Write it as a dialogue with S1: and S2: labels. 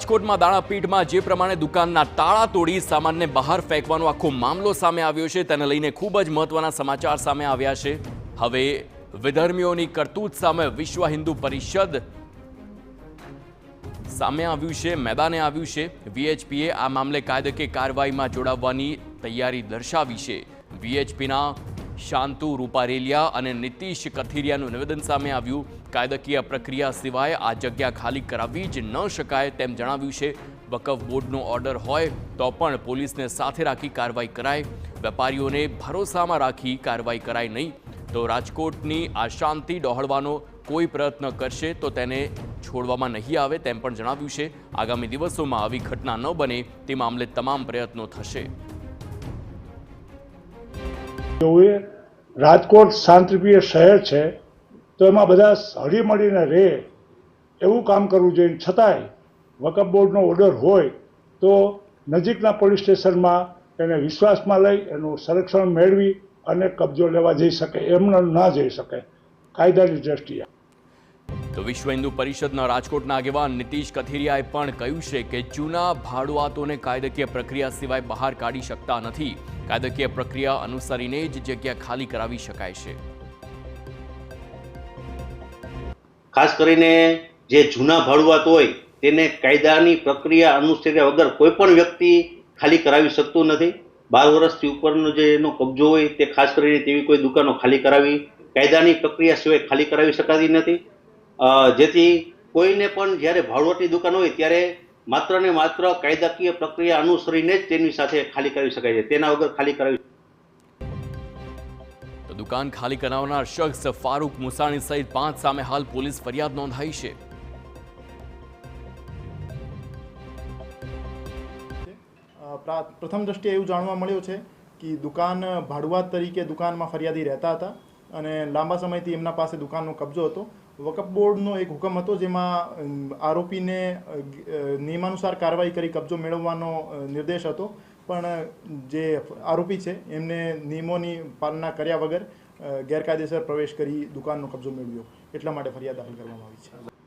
S1: રાજકોટમાં દાણાપીઠમાં જે પ્રમાણે દુકાનના તાળા તોડી સામાનને બહાર ફેંકવાનો આખો મામલો સામે આવ્યો છે તેને લઈને ખૂબ જ મહત્વના સમાચાર સામે આવ્યા છે। હવે વિધર્મીઓની કરતૂત સામે વિશ્વ હિન્દુ પરિષદ સામે આવ્યું છે, મેદાને આવ્યું છે। વીએચપીએ આ મામલે કાયદાકીય કાર્યવાહીમાં જોડાવવાની તૈયારી દર્શાવી છે। વીએચપીના શાંતુ રૂપારેલિયા અને નીતિશ કથિરિયાનું નિવેદન સામે આવ્યું। કાયદાકીય પ્રક્રિયા સિવાય આ જગ્યા ખાલી કરાવવી જ ન શકાય તેમ જણાવ્યું છે। વકફ બોર્ડનો ઓર્ડર હોય તો પણ પોલીસને સાથે રાખી કાર્યવાહી કરાય, વેપારીઓને ભરોસામાં રાખી કાર્યવાહી કરાય નહીં તો રાજકોટની અશાંતિ ડહોળવાનો કોઈ પ્રયત્ન કરશે તો તેને છોડવામાં નહીં આવે તેમ પણ જણાવ્યું છે। આગામી દિવસોમાં આવી ઘટના ન બને તે મામલે તમામ પ્રયત્નો થશે।
S2: રાજકોટ શાંતિપ્રિય શહેર છે તો એમાં બધા હળીમળીને રહે એવું કામ કરવું જોઈએ। છતાંય વકફ બોર્ડનો ઓર્ડર હોય તો નજીકના પોલીસ સ્ટેશનમાં એને વિશ્વાસમાં લઈ એનું સંરક્ષણ મેળવી અને કબજો લેવા જઈ શકે, એમ ના જઈ શકે કાયદાની દ્રષ્ટિએ।
S1: તો વિશ્વ હિન્દુ પરિષદના રાજકોટના આગેવાન નીતિશ કથિરિયાએ પણ કહ્યું છે કે જૂના ભાડુઆતોને કાયદાકીય પ્રક્રિયા સિવાય બહાર કાઢી શકતા નથી। કાયદાકીય પ્રક્રિયા અનુસરીને જ જગ્યા ખાલી કરાવી શકાય છે।
S3: ખાસ કરીને જે જૂના ભાડુઆત હોય તેને કાયદાની પ્રક્રિયા અનુસર્યા વગર કોઈ પણ વ્યક્તિ ખાલી કરાવી શકતું નથી। 12 વર્ષથી ઉપરનો જે એનો કબજો હોય તે ખાસ કરીને તેવી કોઈ દુકાનો ખાલી કરાવી કાયદાની પ્રક્રિયા સિવાય ખાલી કરાવી શકાતી નથી। જેથી કોઈને પણ જ્યારે ભાડુઆતની દુકાન હોય ત્યારે માત્ર ને માત્ર કાયદાકીય પ્રક્રિયા અનુસરીને જ તેની સાથે ખાલી કરાવી શકાય છે, તેના વગર ખાલી કરાવી।
S1: તો દુકાન ખાલી કરાવનાર શખ્સ ફારૂક મુસાણી સહિત 5 સામે હાલ પોલીસ ફરિયાદ નોંધાઈ છે।
S4: પ્રથમ દ્રષ્ટિએ એવું જાણવા મળ્યું છે કે દુકાન ભાડુઆત તરીકે દુકાનમાં ફરિયાદી રહેતા હતા અને લાંબા સમયથી એમના પાસે દુકાનનો કબજો હતો। વકફ બોર્ડનો એક હુકમ હતો જેમાં આરોપીને નિયમાનુસાર કાર્યવાહી કરી કબજો મેળવવાનો નિર્દેશ હતો, પણ જે આરોપી છે એમને નિયમોની પાલના કર્યા વગર ગેરકાયદેસર પ્રવેશ કરી દુકાનનો કબજો મેળવ્યો, એટલા માટે ફરિયાદ દાખલ કરવામાં આવી છે।